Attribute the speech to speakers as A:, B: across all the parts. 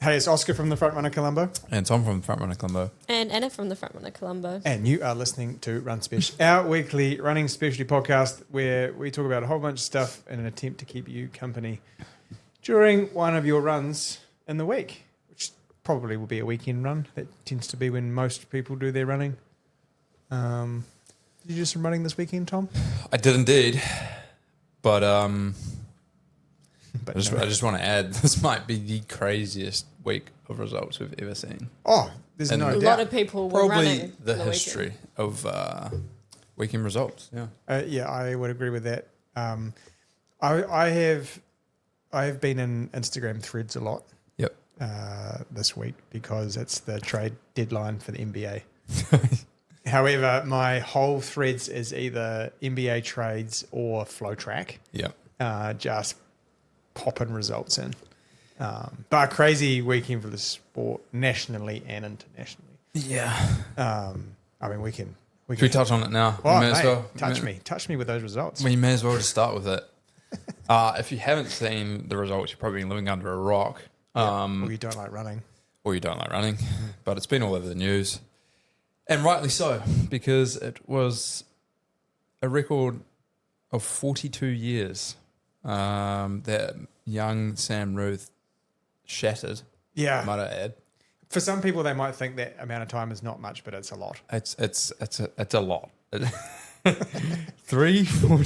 A: Hey, it's Oska from the Frontrunner Colombo.
B: And Tom from Frontrunner Colombo.
C: And Anna from the Frontrunner Colombo.
A: And you are listening to Run Spesh, our weekly running specialty podcast where we talk about a whole bunch of stuff in an attempt to keep you company during one of your runs in the week, which probably will be a weekend run. That tends to be when most people do their running. Did you do some running this weekend, Tom?
B: I did indeed. But
A: But
B: I just want to add, this might be the craziest week of results we've ever seen.
A: Oh, there's
B: And
A: no
C: A
A: doubt.
C: lot of people were
B: Probably
C: running
B: the
C: weekend.
B: history of weekend results. Yeah.
A: Yeah, I would agree with that. I have been in Instagram threads a lot
B: Yep.
A: this week because it's the trade deadline for the NBA. However, my whole threads is either NBA trades or flow track.
B: Yep.
A: Just popping results in. But a crazy weekend for the sport nationally and internationally.
B: Yeah.
A: I mean, we can.
B: Should we touch on it now?
A: Oh,
B: We may as
A: mate,
B: well.
A: touch me with those results.
B: We may as well just start with it. If you haven't seen the results, you're probably living under a rock.
A: Or you don't like running.
B: Or you don't like running. But it's been all over the news. And rightly so, because it was a record of 42 years that young Sam Ruth shattered,
A: Yeah.
B: might I add.
A: For some people, they might think that amount of time is not much, but it's a lot.
B: It's a lot.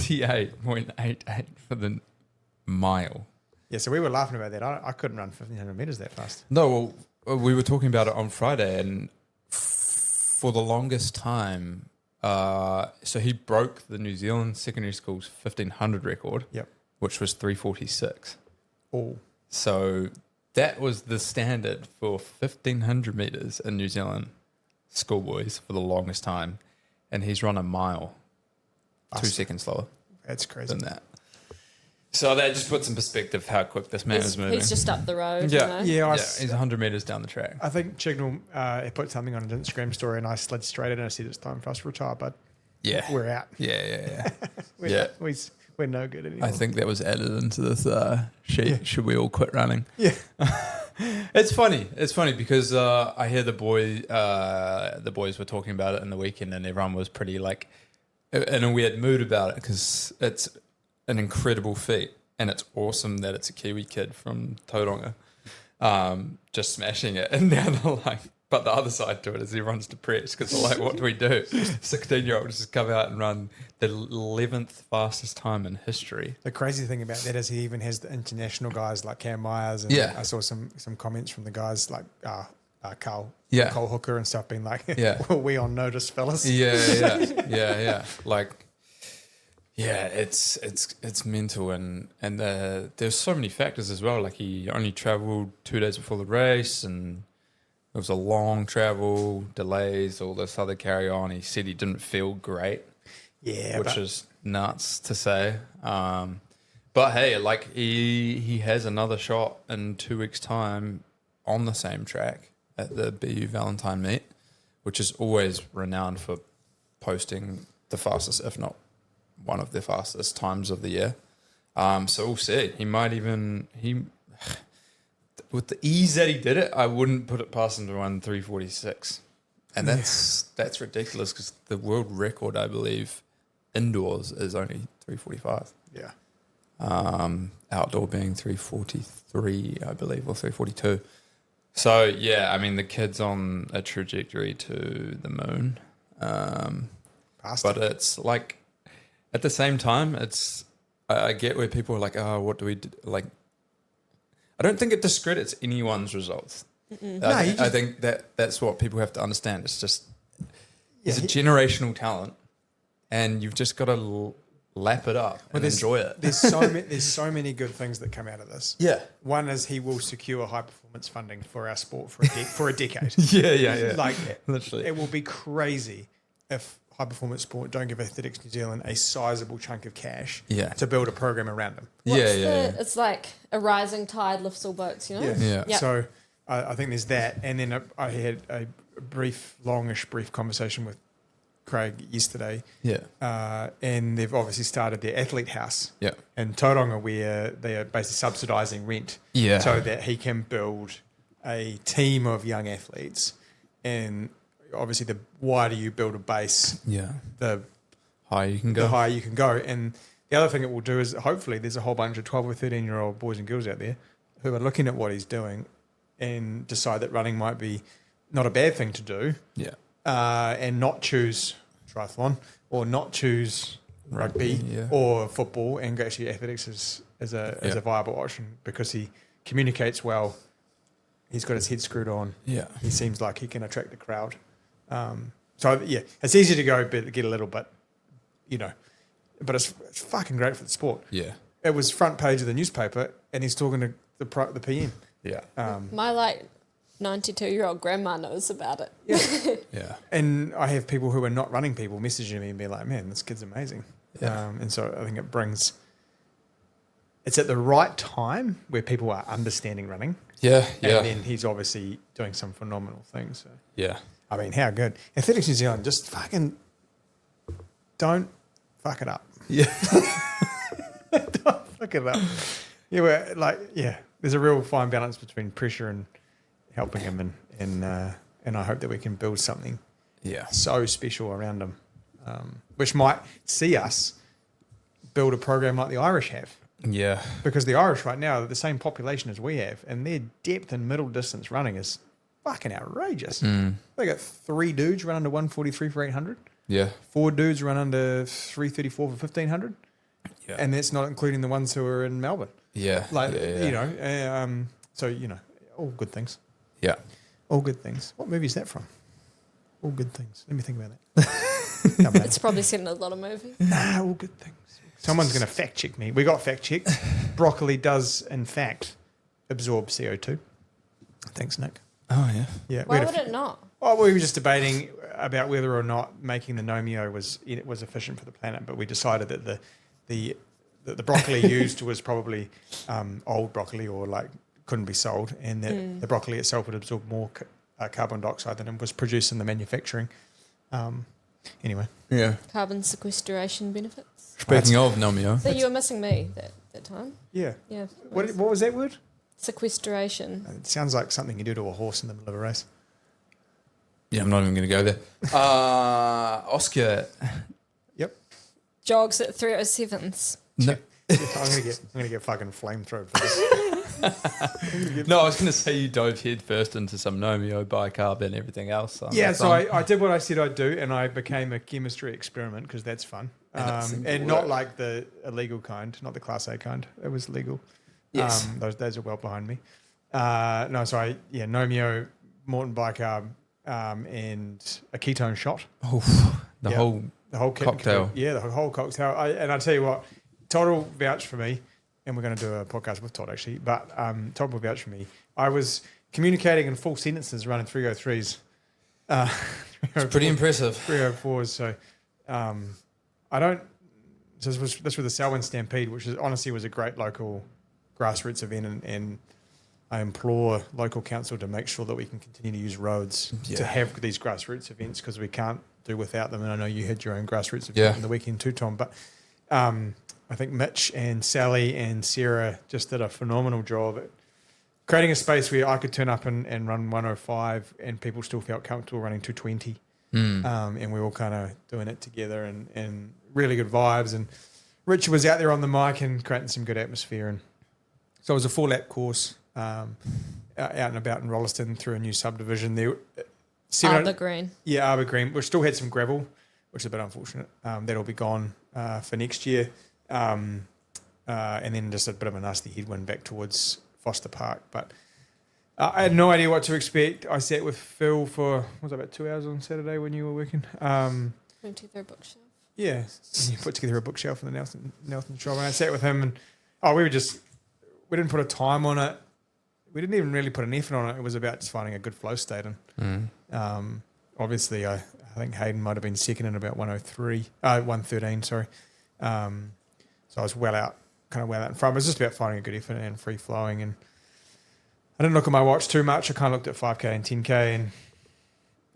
B: 3:48.88 for the mile.
A: Yeah, so we were laughing about that. I couldn't run 1,500 meters that fast.
B: No, well, we were talking about it on Friday, and for the longest time, so he broke the New Zealand secondary school's 1,500 record,
A: Yep.
B: which was 3:46.
A: Oh,
B: So that was the standard for 1,500 meters in New Zealand schoolboys for the longest time, and he's run a mile 2 seconds slower
A: that's crazy.
B: than that. So that just puts in perspective how quick this man is moving.
C: He's just up the road.
B: Yeah.
C: You know?
A: Yeah,
B: He's 100 meters down the track.
A: I think Chignall put something on an Instagram story, and I slid straight in and I said, it's time for us to retire, but
B: Yeah.
A: we're out.
B: Yeah.
A: We're no good anymore.
B: I think that was added into this sheet.
A: Yeah.
B: Should we all quit running?
A: Yeah.
B: It's funny. It's funny because I hear the boys were talking about it in the weekend, and everyone was pretty like in a weird mood about it because it's an incredible feat, and it's awesome that it's a Kiwi kid from Tauranga just smashing it. And now they're like, but the other side to it is everyone's depressed because they're like, what do we do? 16-year-olds just come out and run the 11th fastest time in history.
A: The crazy thing about that is he even has the international guys like Cam Myers, and
B: Yeah.
A: I saw some comments from the guys like Cole Hooker and stuff being like,
B: Yeah.
A: well, we on notice, fellas.
B: Yeah. Like, yeah, it's mental, and there's so many factors as well. Like he only travelled 2 days before the race, and it was a long travel, delays, all this other carry on. He said he didn't feel great, which is nuts to say. But hey, like he has another shot in 2 weeks' time on the same track at the BU Valentine meet, which is always renowned for posting the fastest, if not one of the fastest times of the year. So we'll see. He might even with the ease that he did it, I wouldn't put it past him to run 3:46, and that's ridiculous because the world record, I believe, indoors is only 3:45.
A: Yeah.
B: Outdoor being 3:43, I believe, or 3:42. So yeah, I mean the kid's on a trajectory to the moon, but it's like at the same time, it's I get where people are like, oh, what do we do? Like, I don't think it discredits anyone's results. I think that's what people have to understand. It's just he's a generational talent, and you've just got to lap it up and enjoy it.
A: There's so many good things that come out of this.
B: Yeah.
A: One is he will secure high performance funding for our sport for a decade.
B: Yeah.
A: Like
B: Literally.
A: it will be crazy if high performance sport don't give Athletics New Zealand a sizable chunk of cash to build a program around them.
C: It's like a rising tide lifts all boats, you know?
B: Yeah.
C: Yep.
A: So I think there's that. And then I had a longish brief conversation with Craig yesterday.
B: Yeah.
A: And they've obviously started their athlete house in Tauranga where they are basically subsidising rent so that he can build a team of young athletes, and obviously the wider you build a base, the
B: higher you can
A: the
B: go.
A: higher you can go. And the other thing it will do is hopefully there's a whole bunch of 12 or 13-year-old boys and girls out there who are looking at what he's doing and decide that running might be not a bad thing to do, and not choose triathlon or not choose rugby or football, and actually athletics as a viable option because he communicates well. He's got his head screwed on. Yeah, he seems like he can attract the crowd. So it's easy to go get a little bit, but it's fucking great for the sport. Yeah, it was front page of the newspaper, and he's talking to the PM. Yeah,
C: my 92-year-old grandma knows about it.
A: Yeah, and I have people who are not running people messaging me and being like, "Man, this kid's amazing." Yeah, and so I think it's at the right time where people are understanding running. Yeah. And then he's obviously doing some phenomenal things. So. Yeah. I mean, how good. Athletics New Zealand, just fucking don't fuck it up. Yeah. Don't fuck it up. Yeah, there's a real fine balance between pressure and helping him, and I hope that we can build something so special around him, which might see us build a program like the Irish have. Yeah. Because the Irish right now are the same population as we have, and their depth in middle distance running is fucking outrageous. They got 3 dudes run under 143 for 800. Yeah. 4 dudes run under 334 for 1500. Yeah. And that's not including the ones who are in Melbourne. Yeah. So, all good things. Yeah. All good things. What movie is that from? All good things. Let me think about that.
C: It's probably seen in a lot of movies.
A: Nah, all good things. Someone's going to fact check me. We got fact checked. Broccoli does, in fact, absorb CO2. Thanks, Nick.
B: Oh, yeah.
C: Yeah. Why would it not?
A: Oh, we were just debating about whether or not making the Nomeo was efficient for the planet, but we decided that the broccoli used was probably old broccoli or couldn't be sold, and that the broccoli itself would absorb more carbon dioxide than it was produced in the manufacturing. Anyway. Yeah.
C: Carbon sequestration benefits.
B: Speaking of Nomeo.
C: So you were missing me that time.
A: Yeah. Yeah. What was that word?
C: Sequestration.
A: It sounds like something you do to a horse in the middle of a race.
B: Yeah, I'm not even going to go there. Oska.
A: Yep.
C: Jogs at 307s.
B: No.
A: I'm gonna get fucking flamethrowed for this.
B: No, I was going to say you dove head first into some Nomeo, bicarb, and everything else.
A: So I did what I said I'd do, and I became a chemistry experiment because that's fun. And not like the illegal kind, not the Class A kind. It was legal. Yes. Those are well behind me. Nomeo, Morton bicarb, and a ketone shot.
B: Oh, the whole cocktail.
A: The whole cocktail. And I tell you what, Todd will vouch for me, and we're going to do a podcast with Todd actually, but Todd will vouch for me. I was communicating in full sentences running 303s.
B: It's pretty impressive.
A: 304s. So I don't. So this was the Selwyn Stampede, which honestly was a great local grassroots event, and I implore local council to make sure that we can continue to use roads to have these grassroots events, because we can't do without them. And I know you had your own grassroots event in the weekend too, Tom. But I think Mitch and Sally and Sarah just did a phenomenal job at creating a space where I could turn up and run 105 and people still felt comfortable running 220. And we were all kind of doing it together and really good vibes. And Richard was out there on the mic and creating some good atmosphere. And so it was a 4-lap course out and about in Rolleston through a new subdivision there.
C: Arbor Green.
A: Yeah, Arbor Green. We still had some gravel, which is a bit unfortunate. That'll be gone for next year. And then just a bit of a nasty headwind back towards Foster Park. But I had no idea what to expect. I sat with Phil for, about 2 hours on Saturday when you were working?
C: Put together a bookshelf.
A: Yeah, and you put together a bookshelf in the Nelson shop, and I sat with him, and we didn't put a time on it. We didn't even really put an effort on it. It was about just finding a good flow state. And obviously, I think Hayden might have been second in about 113, sorry. So I was well out in front. It was just about finding a good effort and free flowing. And I didn't look at my watch too much. I kind of looked at 5K and 10K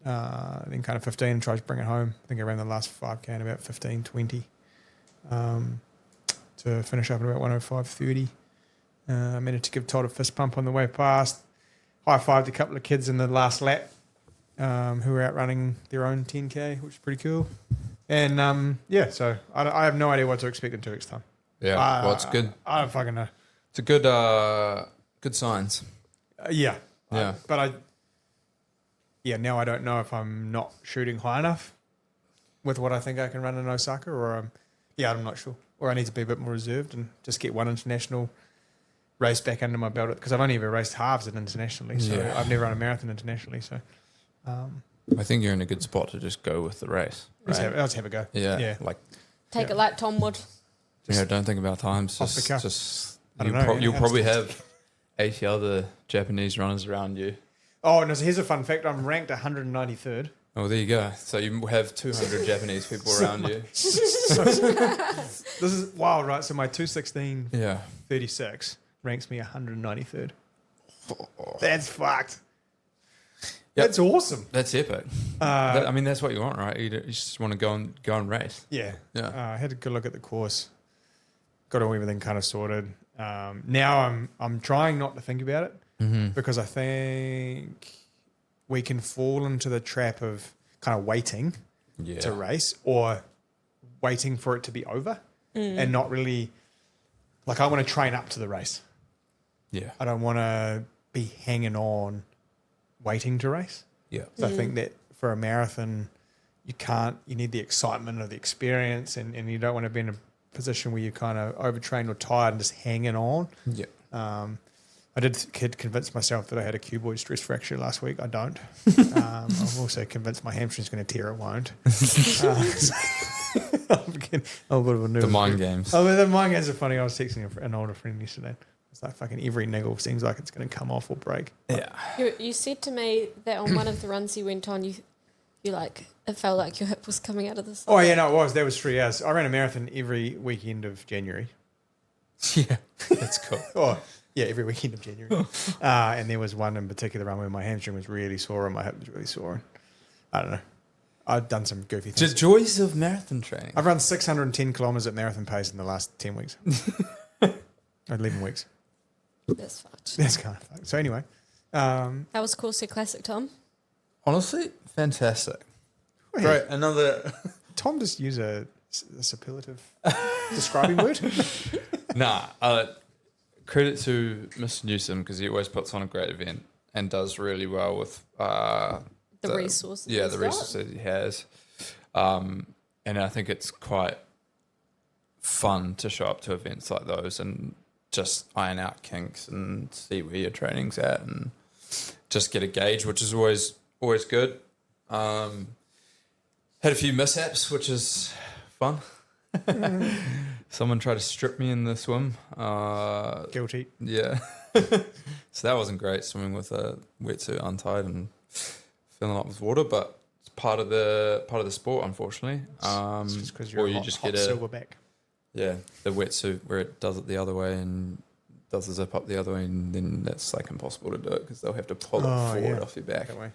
A: and then kind of 15 and tried to bring it home. I think I ran the last 5K in about 15:20 to finish up at about 105:30. I managed to give Todd a fist pump on the way past. high-fived a couple of kids in the last lap who were out running their own 10K, which is pretty cool. And, so I have no idea what to expect in 2 weeks' time.
B: Yeah, well, it's good.
A: I don't fucking know.
B: It's a good signs.
A: Yeah.
B: Yeah.
A: Now I don't know if I'm not shooting high enough with what I think I can run in Osaka, or I'm not sure. Or I need to be a bit more reserved and just get one international race back under my belt, because I've only ever raced halves internationally, so I've never run a marathon internationally. So
B: I think you're in a good spot to just go with the race. Right?
A: let's have a go.
B: Yeah. Like
C: Take it like Tom would.
B: don't think about times.
A: Off the cuff.
B: Just
A: You'll
B: probably have 80 other Japanese runners around you.
A: Oh, no, so here's a fun fact. I'm ranked 193rd.
B: Oh, there you go. So you have 200 Japanese people around you.
A: This is wild, right? So my 2:16.36
B: Yeah.
A: ranks me 193rd. That's fucked.
B: Yep.
A: That's awesome.
B: That's epic. That's what you want, right? You just want to go and race.
A: Yeah.
B: Yeah.
A: I had a good look at the course. Got all everything kind of sorted. Now I'm trying not to think about it, because I think we can fall into the trap of kind of waiting to race, or waiting for it to be over, and not really, like, I want to train up to the race.
B: Yeah.
A: I don't want to be hanging on waiting to race.
B: Yeah.
A: So I think that for a marathon, you need the excitement of the experience, and you don't want to be in a position where you're kind of overtrained or tired and just hanging on.
B: Yeah.
A: I did convince myself that I had a cuboid stress fracture last week. I don't. I've also convinced my hamstring's going to tear. It won't. I'm a bit of a nervous.
B: The mind games.
A: Oh, the mind games are funny. I was texting an older friend yesterday. It's like fucking every niggle seems like it's going to come off or break.
B: Yeah.
C: You said to me that on one of the runs you went on, you like, it felt like your hip was coming out of the side.
A: Oh, yeah, no, it was. That was 3 hours. I ran a marathon every weekend of January.
B: Yeah. That's cool.
A: Oh, yeah, every weekend of January. And there was one in particular run where my hamstring was really sore and my hip was really sore. And I don't know. I've done some goofy things.
B: The joys of marathon training.
A: I've run 610 kilometres at marathon pace in the last 10 weeks. 11 weeks.
C: That's fucked.
A: That's kind of fucked. So anyway.
C: That was Corsair Classic, Tom.
B: Honestly, fantastic.
A: Wait,
B: Great. Another.
A: Tom just use a superlative describing word?
B: Nah. Credit to Mr. Newsom, because he always puts on a great event and does really well with
C: The resources.
B: Yeah,
C: he's
B: the
C: got.
B: resources he has. And I think it's quite fun to show up to events like those and just iron out kinks and see where your training's at and just get a gauge, which is always good. Had a few mishaps, which is fun. Someone tried to strip me in the swim.
A: Guilty.
B: Yeah. So that wasn't great, swimming with a wetsuit untied and filling up with water, but it's part of the sport, unfortunately.
A: It's just because you're
B: or
A: a
B: you
A: hot,
B: just
A: hot
B: get
A: silverback.
B: the wetsuit where it does it the other way and does the zip up the other way, and then that's like impossible to do it because they'll have to pull it forward off your back.
A: That way.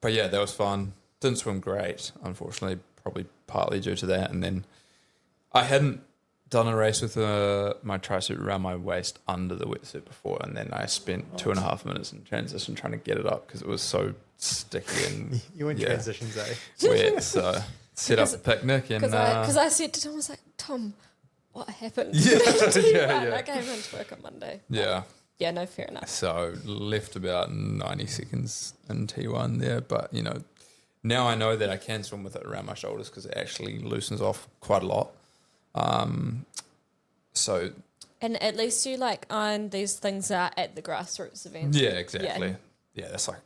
B: But yeah, that was fun. Didn't swim great, unfortunately, probably partly due to that. And then I hadn't done a race with my tri-suit around my waist under the wetsuit before, and then I spent 2.5 minutes in transition trying to get it up because it was so sticky and
A: You in transitions, eh?
B: wet. So set up a picnic and
C: Because I said to Tom, I was like, Tom, what happened?
B: Yeah,
C: I came into work on Monday.
B: yeah.
C: Yeah, no, fair enough.
B: So left about 90 seconds in T1 there, but now I know that I can swim with it around my shoulders because it actually loosens off quite a lot. So
C: And at least you like iron these things out at the grassroots event.
B: yeah, exactly. Yeah, that's like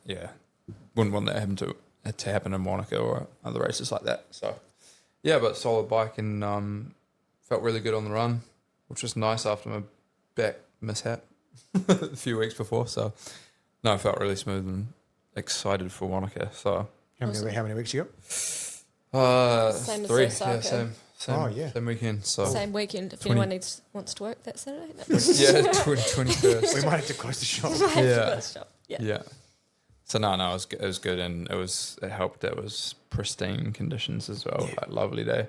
B: wouldn't want that to happen in Monaco or other races like that. So yeah, but solid bike and felt really good on the run, which was nice after my back mishap a few weeks before. So no, I felt really smooth and excited for Monaco. So
A: How many weeks you
B: Uh,
C: Same as
B: 3.
C: Osaka.
B: Yeah, same.
A: Oh, yeah.
B: Same weekend. So
C: Same weekend. If
B: 20
C: anyone wants to work that Saturday. No.
B: yeah, 21st.
A: got? We might have to close the shop.
C: Yeah.
B: Yeah. So no, it was good, and it helped. It was pristine conditions as well. Like lovely day.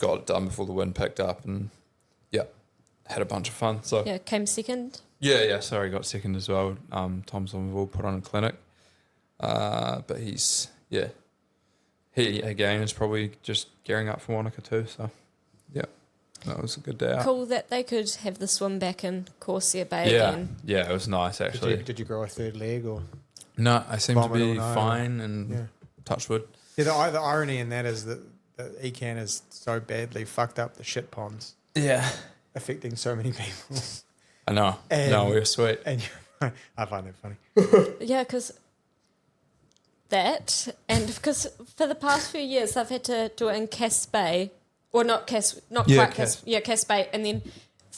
B: Got it done before the wind picked up, and had a bunch of fun. So
C: Yeah, came second.
B: Yeah. Sorry, got second as well. Tom Somerville put on a clinic. But he again is probably just gearing up for Wanaka too. So, yeah, that was a good day out.
C: Cool that they could have the swim back in Corsair Bay
B: Yeah,
C: again.
B: yeah, it was nice actually.
A: Did you grow a third leg or?
B: No, I seem to
A: Vomit
B: be
A: or no?
B: fine and
A: Yeah.
B: touch wood.
A: Yeah, the irony in that is that Ecan has so badly fucked up the shit ponds,
B: Yeah,
A: affecting so many people.
B: I know.
A: And-
B: No, we were sweet.
A: And I find that funny.
C: Yeah, because because for the past few years they've had to do it in Cass Bay, or not Cass, not
B: Yeah,
C: quite Cass, Cass Bay, and then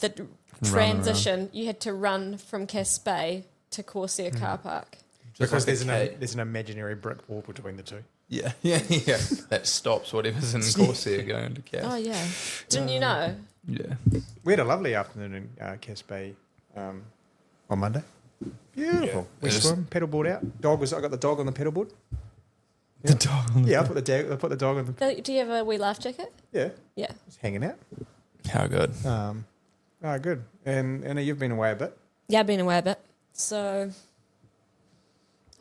C: the transition you had to run from Cass Bay to Corsair Car Park.
A: Because
B: like
A: there's an imaginary brick wall between the two.
B: Yeah. That stops whatever's in Corsair going to Cass.
C: Oh yeah, didn't you know?
B: Yeah.
A: We had a lovely afternoon in Cass Bay on Monday. Beautiful.
B: Yeah,
A: We
B: it was-
A: swim, pedalboard out. I got the dog on the pedalboard.
B: The dog on the
A: Yeah, I put the dog on the.
C: Do you have a wee life jacket?
A: Yeah,
C: Yeah.
A: just hanging out.
B: How good.
A: Good. And you've been away a bit.
C: Yeah, I've been away a bit, so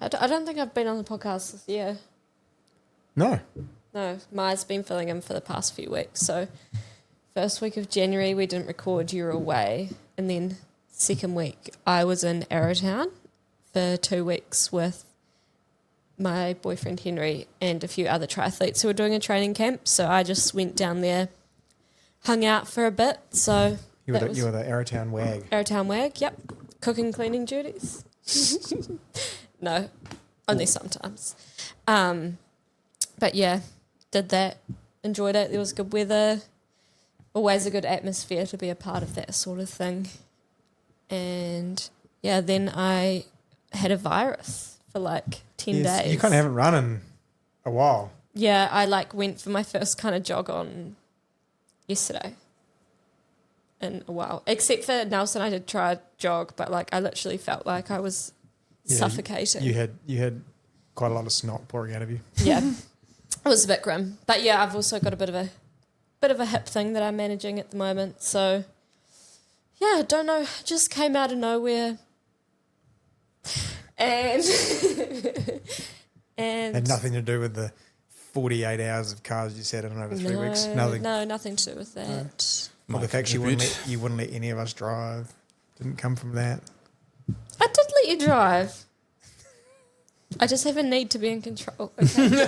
C: I don't think I've been on the podcast this year.
A: No.
C: No, Maya's been filling in for the past few weeks. So first week of January we didn't record, you were away, and then second week I was in Arrowtown for 2 weeks with my boyfriend Henry and a few other triathletes who were doing a training camp. So I just went down there, hung out for a bit. So
A: You were the Arrowtown wag.
C: Arrowtown wag, yep. Cooking, cleaning duties. No, only sometimes. But yeah, did that, enjoyed it. There was good weather, always a good atmosphere to be a part of that sort of thing. And yeah, then I had a virus for like 10 days.
A: You kind of haven't run in a while.
C: Yeah, I went for my first kind of jog on yesterday in a while. Except for Nelson, I did try a jog, but I literally felt like I was suffocating.
A: You had quite a lot of snot pouring out of you.
C: Yeah, it was a bit grim. But yeah, I've also got a bit of a hip thing that I'm managing at the moment. So yeah, I don't know, just came out of nowhere. And
A: Had nothing to do with the 48 hours of cars you sat in over 3 weeks. Nothing.
C: No, nothing to do with that.
A: Well, the fact you wouldn't let any of us drive didn't come from that.
C: I did let you drive. I just have a need to be in control. Okay.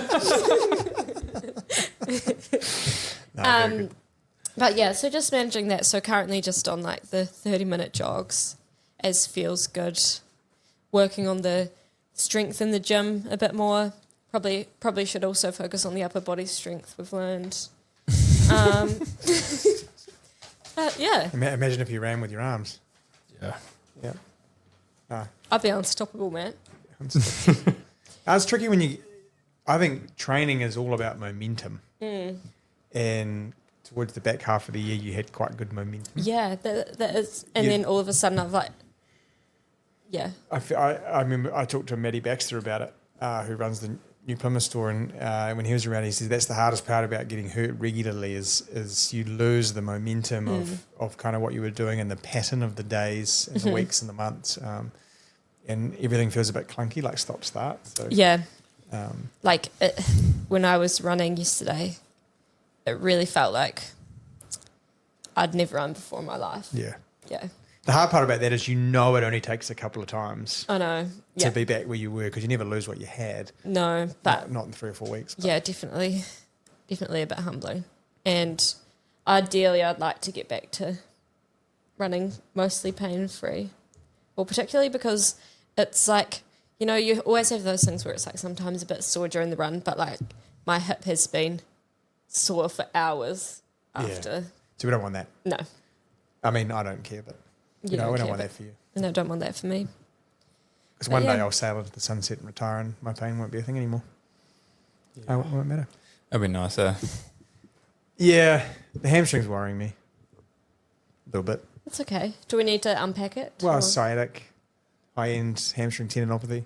A: No, very good.
C: But yeah, so just managing that. So currently just on the 30-minute jogs, as feels good. Working on the strength in the gym a bit more. Probably should also focus on the upper body strength we've learned. But yeah,
A: Imagine if you ran with your arms.
B: Yeah.
A: Yeah.
C: I'd be unstoppable, man.
A: It's tricky when I think training is all about momentum. And towards the back half of the year, you had quite good momentum.
C: Yeah, that is. And then all of a sudden I've yeah.
A: I remember I talked to Maddie Baxter about it, who runs the New Plymouth store, and when he was around, he said that's the hardest part about getting hurt regularly is you lose the momentum of kind of what you were doing and the pattern of the days and the weeks and the months, and everything feels a bit clunky, like stop start. So
C: Yeah. When I was running yesterday, it really felt like I'd never run before in my life.
A: yeah.
C: Yeah.
A: The hard part about that is it only takes a couple of times
C: I know. Yeah.
A: to be back where you were, because you never lose what you had.
C: No, but
A: Not in 3 or 4 weeks. But
C: yeah, definitely a bit humbling. And ideally, I'd like to get back to running mostly pain-free. Well, particularly because it's you always have those things where it's sometimes a bit sore during the run, but my hip has been sore for hours after.
A: So we don't want that.
C: No.
A: I mean, I don't care, but we don't want that for you.
C: No, don't want that for me.
A: Because one
C: yeah.
A: day I'll sail into the sunset and retire, and my pain won't be a thing anymore. It won't matter.
B: That'd be nice,
A: Yeah, the hamstring's worrying me a little bit.
C: It's okay. Do we need to unpack it?
A: Well,
C: or-
A: sciatic, high-end hamstring tendinopathy.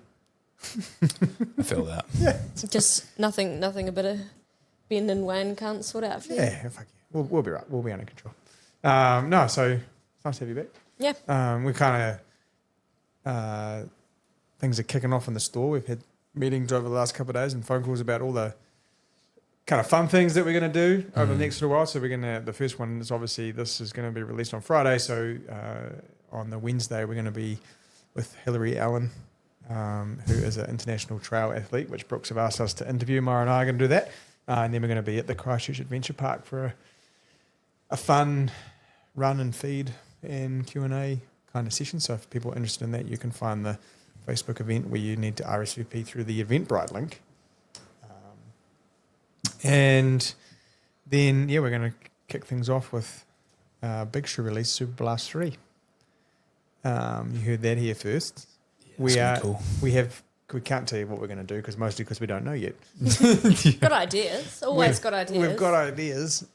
B: I feel that.
A: Yeah,
C: Just nothing a bit of Ben and Wayne can't sort out for you.
A: yeah, fuck yeah. We'll be right. We'll be under control. So it's nice to have you back.
C: Yeah.
A: We kind of things are kicking off in the store. We've had meetings over the last couple of days and phone calls about all the kind of fun things that we're going to do over the next little while. So we're going to, the first one is obviously this is going to be released on Friday. So on the Wednesday, we're going to be with Hilary Allen, who is an international trail athlete, which Brooks have asked us to interview. Mara and I are going to do that. And then we're going to be at the Christchurch Adventure Park for a fun run and feed and Q&A kind of session. So if people are interested in that, you can find the Facebook event where you need to RSVP through the Eventbrite link. And then, we're going to kick things off with Big Shoe release, Super Blast 3. You heard that here first.
B: Yeah,
A: We can't tell you what we're going to do mostly because we don't know yet.
C: Got ideas. Always got ideas.
A: We've got ideas.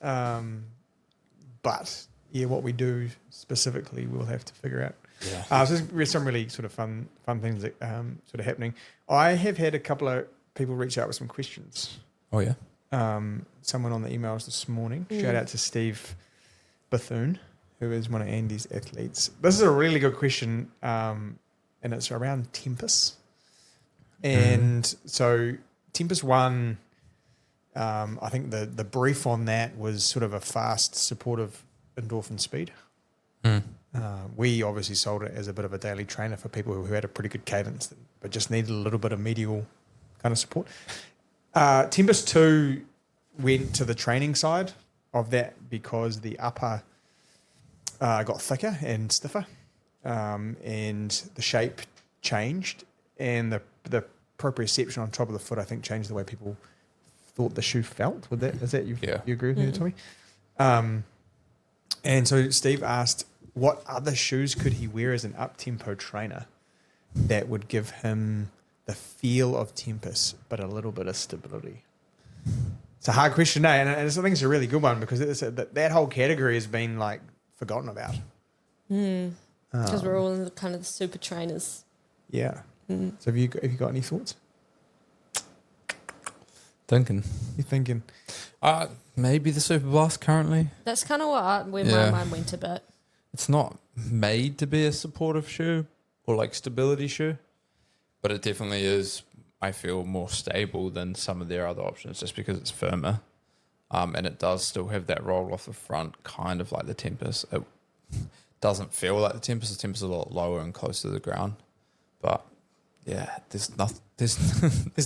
A: But what we do specifically, we'll have to figure out.
B: Yeah.
A: So there's some really sort of fun things that sort of happening. I have had a couple of people reach out with some questions.
B: Oh, yeah?
A: Someone on the emails this morning. Shout out to Steve Bethune, who is one of Andy's athletes. This is a really good question, and it's around Tempest. And so Tempest 1, I think the brief on that was sort of a fast, supportive endorphin speed. We obviously sold it as a bit of a daily trainer for people who had a pretty good cadence but just needed a little bit of medial kind of support. Tempest 2 went to the training side of that because the upper got thicker and stiffer, and the shape changed, and the proprioception on top of the foot, I think, changed the way people thought the shoe felt. Is that you agree with me, Tommy? And so Steve asked, what other shoes could he wear as an up-tempo trainer that would give him the feel of Tempest, but a little bit of stability? It's a hard question, and I think it's a really good one because that whole category has been like forgotten about.
C: Because we're all in the kind of the super trainers.
A: Yeah. So have you got any thoughts?
B: Thinking.
A: You're thinking?
B: Maybe the Super Blast currently.
C: That's kind of where my mind went a bit.
B: It's not made to be a supportive shoe or like stability shoe, but it definitely is, I feel, more stable than some of their other options just because it's firmer. And it does still have that roll off the front, kind of like the Tempest. It doesn't feel like the Tempest. The Tempest is a lot lower and closer to the ground. But yeah, there's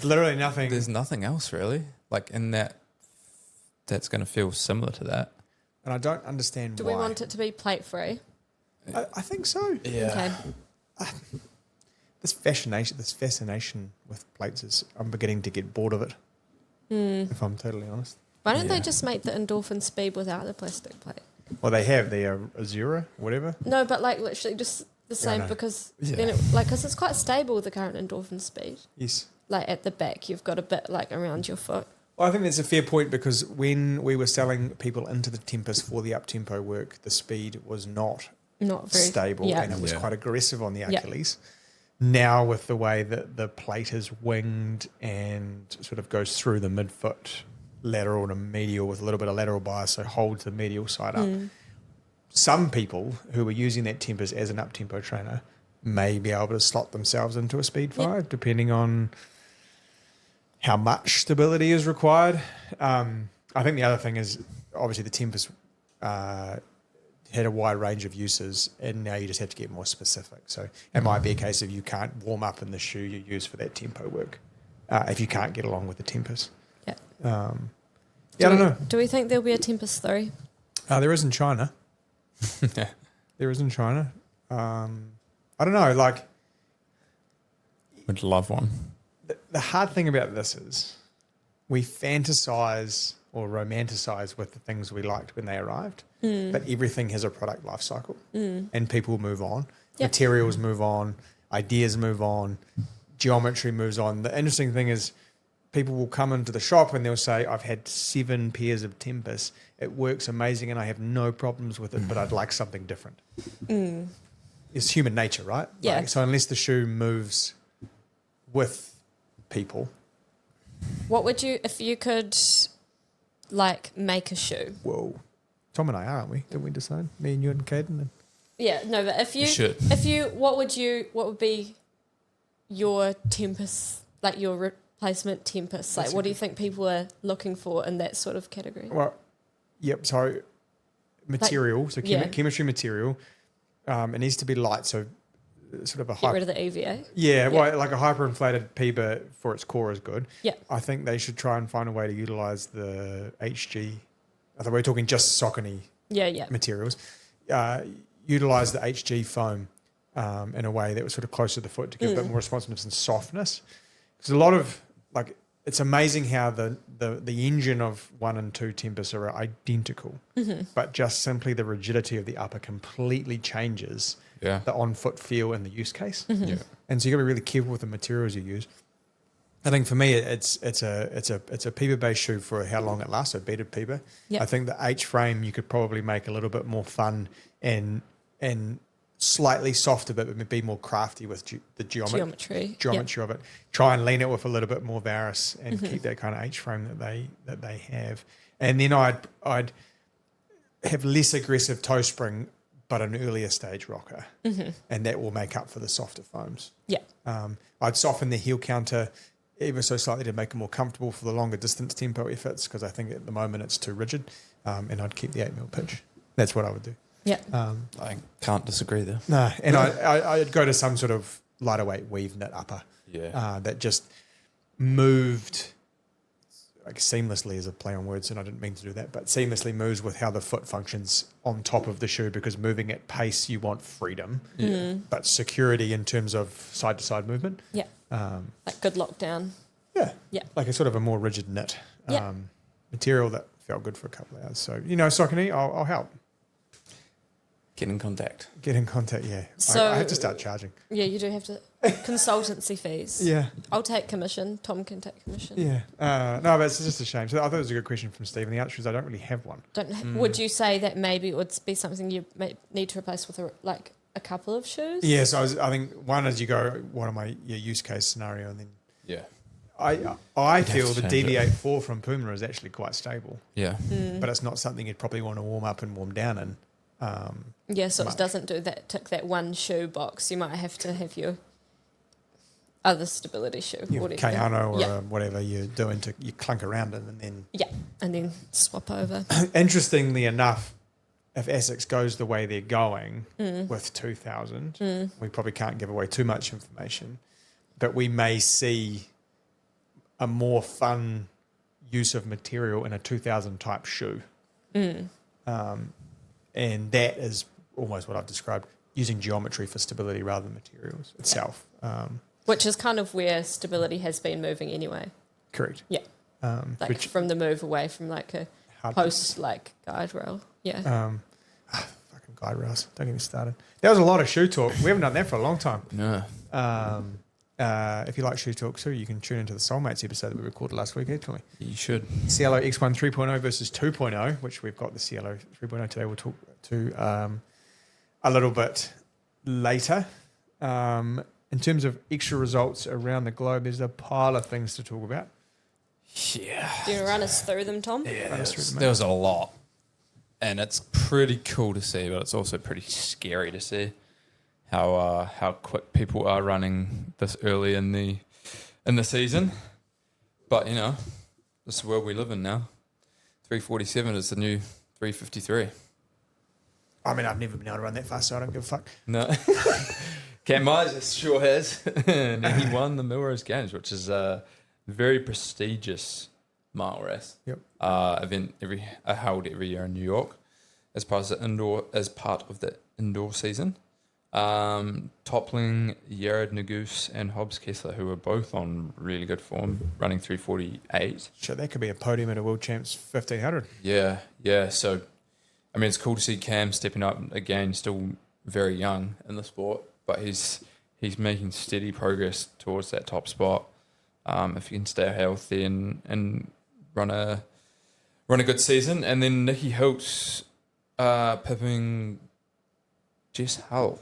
A: literally nothing.
B: There's nothing else really like in that's going to feel similar to that.
A: And I don't understand
C: why. Do we want it to be plate free?
A: I think so.
B: Yeah.
C: Okay.
A: This fascination with plates is, I'm beginning to get bored of it. If I'm totally honest.
C: Why don't they just make the endorphin speed without the plastic plate?
A: Well, they have the Azura, whatever.
C: No, but like literally just the same because then because it's quite stable, the current endorphin speed.
A: Yes.
C: Like at the back, you've got a bit like around your foot.
A: Well, I think that's a fair point because when we were selling people into the Tempest for the up-tempo work, the speed was not very stable and it was quite aggressive on the Achilles. Now with the way that the plate is winged and sort of goes through the midfoot, lateral to medial with a little bit of lateral bias, so holds the medial side up. Some people who were using that Tempest as an up-tempo trainer may be able to slot themselves into a speed 5 depending on how much stability is required. I think the other thing is obviously the Tempest had a wide range of uses and now you just have to get more specific. So it might be a case of you can't warm up in the shoe you use for that tempo work if you can't get along with the Tempest.
C: Yeah.
A: I don't know.
C: Do we think there'll be a Tempest 3?
A: There is in China. There is in China. I don't know, like...
B: Would love one.
A: The hard thing about this is we fantasize or romanticize with the things we liked when they arrived, but everything has a product life cycle and people move on. Materials move on, ideas move on, geometry moves on. The interesting thing is people will come into the shop and they'll say, I've had 7 pairs of Tempest. It works amazing and I have no problems with it, but I'd like something different. It's human nature, right?
C: Yeah.
A: Like, so unless the shoe moves with people.
C: What would you, if you could, like, make a shoe?
A: Whoa. Tom and I are, aren't we? Didn't we decide? Me and you and Caden?
C: Yeah, no, but if you
B: should.
C: what would be your tempest, like your replacement tempest? Like, what do you think people are looking for in that sort of category?
A: Well, yep. So material, chemistry material. It needs to be light, so sort of a
C: Get rid of the EVA.
A: Yeah, well, like a hyperinflated PIBA for its core is good.
C: Yeah.
A: I think they should try and find a way to utilize the HG. I think we're talking just Saucony materials. Utilize the HG foam in a way that was sort of close to the foot to give a bit more responsiveness and softness. Because a lot of it's amazing how the engine of 1 and 2 Tempest are identical, but just simply the rigidity of the upper completely changes the on-foot feel and the use case.
B: Yeah.
A: And so you got to be really careful with the materials you use. I think for me, it's a PIBA-based shoe for how long it lasts, so beaded PIBA.
C: Yep.
A: I think the H frame you could probably make a little bit more fun and slightly softer, but be more crafty with the geometry of it. Try and lean it with a little bit more varus and keep that kind of H frame that they have. And then I'd have less aggressive toe spring, but an earlier stage rocker, and that will make up for the softer foams.
C: Yeah.
A: I'd soften the heel counter ever so slightly to make it more comfortable for the longer distance tempo efforts, because I think at the moment it's too rigid, and I'd keep the 8mm pitch. That's what I would do.
C: Yeah.
B: I can't disagree there.
A: No, and I'd go to some sort of lighter weight weave knit upper.
B: Yeah.
A: That just moved like seamlessly is a play on words, and I didn't mean to do that, but seamlessly moves with how the foot functions on top of the shoe, because moving at pace, you want freedom, but security in terms of side to side movement.
C: Yeah. Like good lockdown.
A: Yeah.
C: Yeah.
A: Like a sort of a more rigid knit
C: Yeah.
A: material that felt good for a couple of hours. So, Saucony, I'll help.
B: Get in contact.
A: Get in contact, yeah.
C: So-
A: I have to start charging.
C: Yeah, you do have to. Consultancy fees.
A: Yeah.
C: I'll take commission. Tom can take commission.
A: Yeah. No, but it's just a shame. So I thought it was a good question from Steve, and the answer is I don't really have one.
C: Would you say that maybe it would be something you may need to replace with a couple of shoes?
A: Yeah, so I think one is you go, what am I, your use case scenario, and then
B: Yeah.
A: I feel the
B: change it.
A: DV84 from Puma is actually quite stable,
B: Yeah.
A: but it's not something you'd probably want to warm up and warm down in.
C: Yeah, so
A: much.
C: it doesn't tick that one shoe box. You might have to have your other stability shoe.
A: Your
C: whatever.
A: Kayano or
C: Yeah.
A: Whatever you're doing you clunk around in, and then
C: And then swap over.
A: interestingly enough, if Essex goes the way they're going with 2000, we probably can't give away too much information, but we may see a more fun use of material in a 2000 type shoe. And that is almost what I've described, using geometry for stability rather than materials itself.
C: Which is kind of where stability has been moving anyway.
A: Correct.
C: Yeah.
A: Which
C: From the move away from like a
A: hard-
C: post guide rail. Yeah.
A: fucking guide rails. Don't get me started. That was a lot of shoe talk. We haven't done that for a long time.
B: No.
A: If you like shoe talk too, you can tune into the Soulmates episode that we recorded last week, actually.
B: You should.
A: Cielo X1 3.0 versus 2.0, which we've got the Cielo 3.0 today. We'll talk to a little bit later. In terms of extra results around the globe, there's a pile of things to talk about.
B: Yeah.
C: Do you want to run us through them, Tom?
B: Yeah,
A: Run us through them, mate.
B: there was a lot. And it's pretty cool to see, but it's also pretty scary to see how quick people are running this early in the season. But, this is the world we live in now. 347 is the new 353.
A: I mean, I've never been able to run that fast, so I don't give a fuck.
B: No. Cam Myers sure has. And he won the Melrose Games, which is a very prestigious mile race.
A: Yep.
B: Event held every year in New York as part of the indoor season. Toppling Jared Nagus and Hobbs Kessler, who were both on really good form, running 348.
A: Sure, that could be a podium at a World Champs 1500.
B: Yeah. So, I mean, it's cool to see Cam stepping up again, still very young in the sport, but he's making steady progress towards that top spot. If he can stay healthy and run a good season. And then Nikki Hiltz pipping Jess Hull.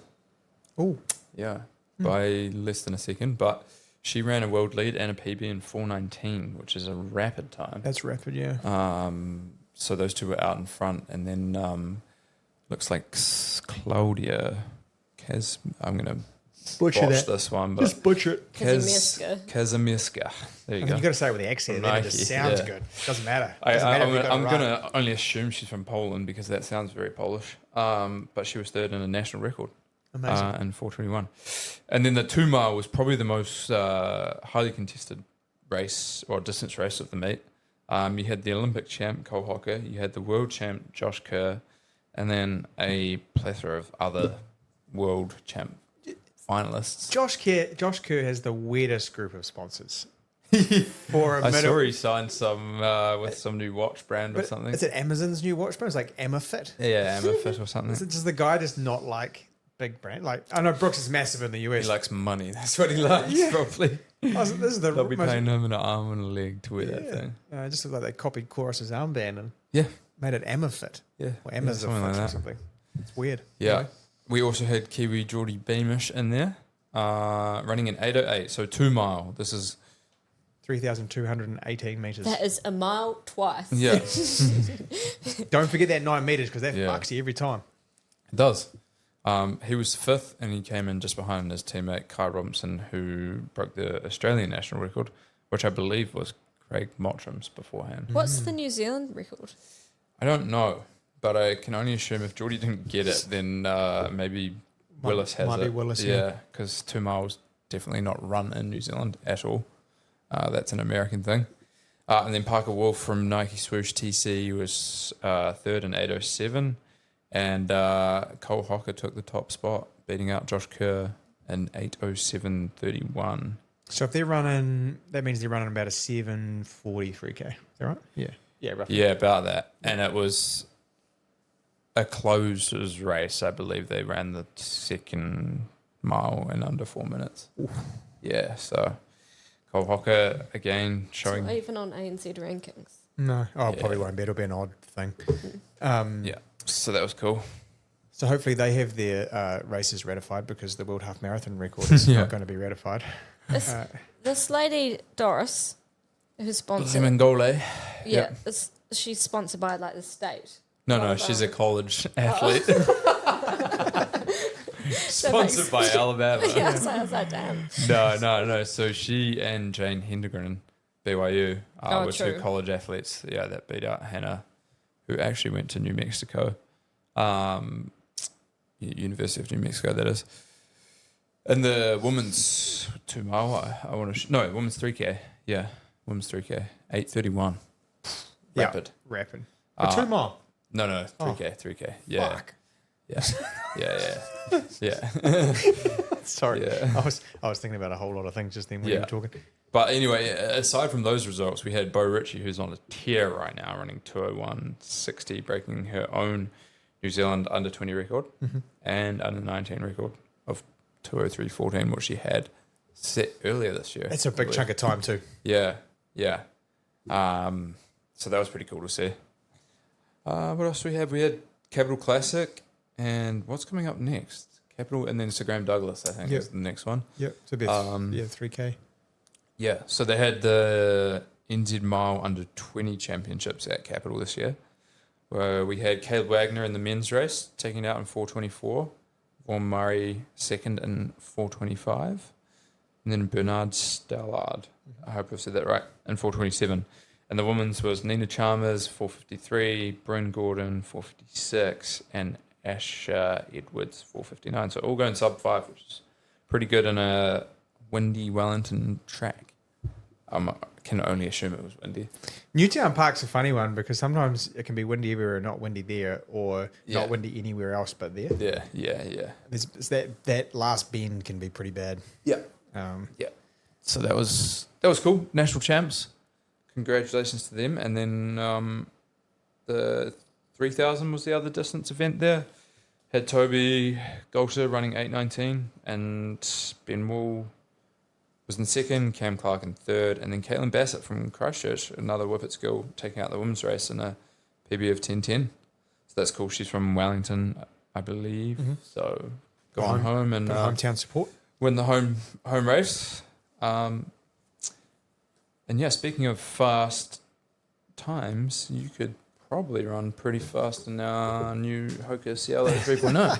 A: Oh,
B: Yeah, by less than a second. But she ran a world lead and a PB in 4:19, which is a rapid time.
A: that's rapid, yeah.
B: So those two were out in front. And then looks like Claudia Kaz. I'm gonna
A: Butcher
B: botch
A: that.
B: this one, but
A: Just butcher it.
B: Kazimierska. There you
A: I
B: go.
A: think you got to say it with the accent. Then it just
B: Nike,
A: sounds
B: yeah.
A: good. Doesn't matter.
B: I'm
A: I'm
B: gonna only assume she's from Poland because that sounds very Polish. But she was third in a national record.
A: Amazing.
B: In 4:21, and then the 2 mile was probably the most highly contested race or distance race of the meet. You had the Olympic champ Cole Hoka, you had the world champ Josh Kerr, and then a plethora of other world champ finalists.
A: Josh Kerr has the weirdest group of sponsors. For a
B: I
A: minute.
B: saw he signed some with some new watch brand or something.
A: Is it Amazon's new watch brand? It's like Amafit.
B: Yeah, Amafit or something.
A: Does the guy just not like big brand? Like, I know Brooks is massive in the US.
B: He likes money. That's what he likes, probably.
A: This is the
B: They'll be
A: most-
B: paying him an arm and a leg to wear that thing.
A: Just looked like they copied Chorus's armband and
B: Yeah.
A: made it Amafit.
B: Yeah.
A: Or Amazon
B: something like
A: or
B: that.
A: something. It's weird.
B: Yeah.
A: Anyway.
B: We also had Kiwi Geordie Beamish in there, running in 8:08, so 2 mile. This is
A: 3,218 metres.
C: That is a mile twice.
B: yeah,
A: Don't forget that 9 metres because that
B: Yeah.
A: fucks you every time.
B: it does. He was fifth, and he came in just behind his teammate Kai Robinson, who broke the Australian national record, which I believe was Craig Mottram's beforehand.
C: What's the New Zealand record?
B: I don't know, but I can only assume if Geordie didn't get it, then maybe Willis has
A: might
B: it.
A: be Willis,
B: yeah, because 2 miles definitely not run in New Zealand at all. That's an American thing. And then Parker Wolf from Nike Swoosh TC was third in 8:07, and Cole Hoka took the top spot, beating out Josh Kerr in 8:07.31.
A: So if they're running, that means they're running about a 7:43K. Is that right? Yeah. Yeah, roughly.
B: Yeah, about that. And it was a closers race. I believe they ran the second mile in under 4 minutes.
A: Oof.
B: Yeah, so Cole Hoka again showing.
C: It's not even on ANZ rankings.
A: No. Oh,
B: Yeah.
A: probably won't be. It'll be an odd thing.
B: Yeah, so that was cool.
A: So hopefully they have their races ratified because the World Half Marathon record is
B: Yeah.
A: not going to be ratified.
C: This lady, Doris, who's sponsored.
B: Mengole.
C: Yeah, she's sponsored by like the state.
B: No, she's a college athlete. Sponsored by Alabama.
C: Yeah, so I was like, damn.
B: No. So she and Jane Hendegren, BYU, were
C: true.
B: 2 college athletes. Yeah, that beat out Hannah, who actually went to New Mexico, University of New Mexico. That is. And the women's 2 mile, I want to women's 3K. Yeah, women's 3K, 8:31. Rapid.
A: Rapid. A 2 mile.
B: No, 3K. Yeah.
A: Fuck.
B: Yeah.
A: Sorry.
B: Yeah.
A: I was thinking about a whole lot of things just then when you
B: Yeah.
A: were talking.
B: But anyway, aside from those results, we had Bo Ritchie, who's on a tear right now, running 2:01.60, breaking her own New Zealand under 20 record and under 19 record of 2:03.14, which she had set earlier this year.
A: That's a big chunk of time too.
B: Yeah. So that was pretty cool to see. What else do we have? We had Capital Classic, and what's coming up next? Capital, and then Instagram Douglas, I think,
A: Yep.
B: is the next one.
A: Yep. It's a bit, 3K.
B: Yeah, so they had the NZ Mile Under 20 Championships at Capital this year, where we had Caleb Wagner in the men's race, taking it out in 4:24, Vaughan Murray second in 4:25, and then Bernard Stallard, I hope I've said that right, in 4:27. And the women's was Nina Chalmers, 4:53, Bryn Gordon, 4:56, and Asha Edwards, 4:59. So all going sub 5, which is pretty good in a windy Wellington track. I can only assume it was windy.
A: Newtown Park's a funny one because sometimes it can be windy everywhere and not windy there, or
B: Yeah.
A: not windy anywhere else but there.
B: Yeah.
A: It's that last bend can be pretty bad.
B: Yeah. So that was cool. National champs. Congratulations to them. And then the 3,000 was the other distance event there. Had Toby Golter running 8:19, and Ben Wool was in second, Cam Clark in third, and then Caitlin Bassett from Christchurch, another Whippet skill, taking out the women's race in a PB of 10:10. So that's cool. She's from Wellington, I believe. So going home and
A: hometown support.
B: win the home race. And yeah, speaking of fast times, you could probably run pretty fast in our new Hoka Cielo 3.0.